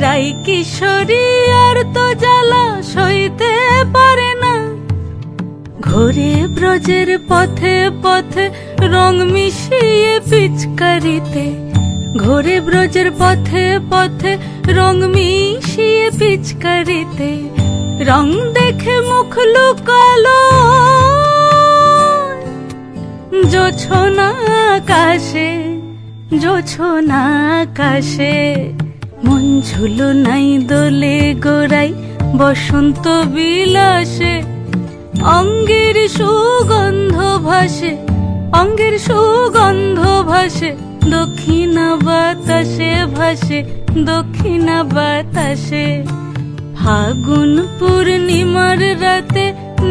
রাই কিশোরী আর তো জ্বালা সইতে পারে না। ঘোরে ব্রজের পথে পথে রং মিশিয়ে পিচকারিতে, ঘোরে ব্রজের পথে পথে রং মিশিয়ে পিচকারিতে। রং দেখে মুখ লুকালো জোছনা আকাশে, জোছনা আকাশে। মন ঝুলো নাই দোলে গোড়াই বসন্ত বিলাসে। অঙ্গের সুগন্ধ ভাসে, অঙ্গের সুগন্ধ ভাসে, দক্ষিণা বাতাসে ভাসে, দক্ষিণা বাতাসে। ফাগুন পূর্ণিমার রাতে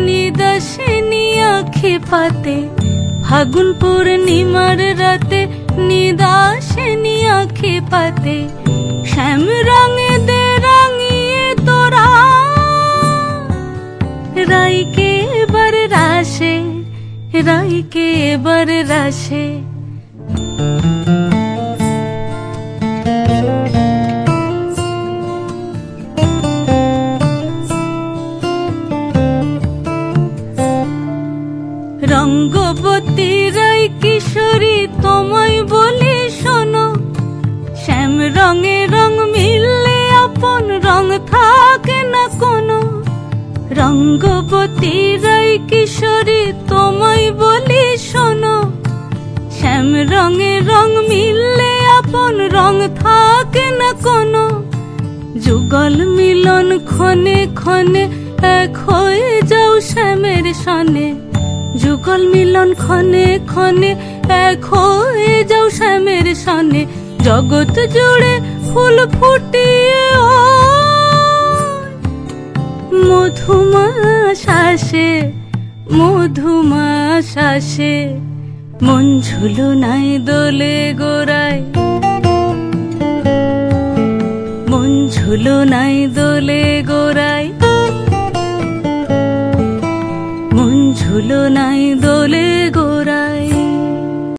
নিদাসিনী আঁখি পাতে, ফাগুন পূর্ণিমার রাতে নিদাসিনী আঁখি পাতে। শ্যাম রঙে দে রাঙিয়ে তোরা রাইকে এবার রাশে, রাইকে এবার রাশে। রঙ্গবতী রাই কিশোরী তোমায় বলি শোনো, শ্যাম রঙে রং মিললে আপন রং থাকে না কোনো। রঙ্গবতী রাই কিশোরী তোমায় বলি শোনো, শ্যাম রঙে রং মিললে আপন রং থাকে না কোনো। যুগল মিলন ক্ষণে ক্ষণে এক হয়ে যাও শ্যামের সনে, যুগল মিলন ক্ষণে ক্ষণে এক হয়ে যাও শ্যামের সনে। জগৎ জুড়ে ফুল ফুটিয়ে ও মধুমাশাসে, মধুমাশাসে। মন ঝুলো নাই দোলে গোড়ায়, মন ঝুলো নাই দোলে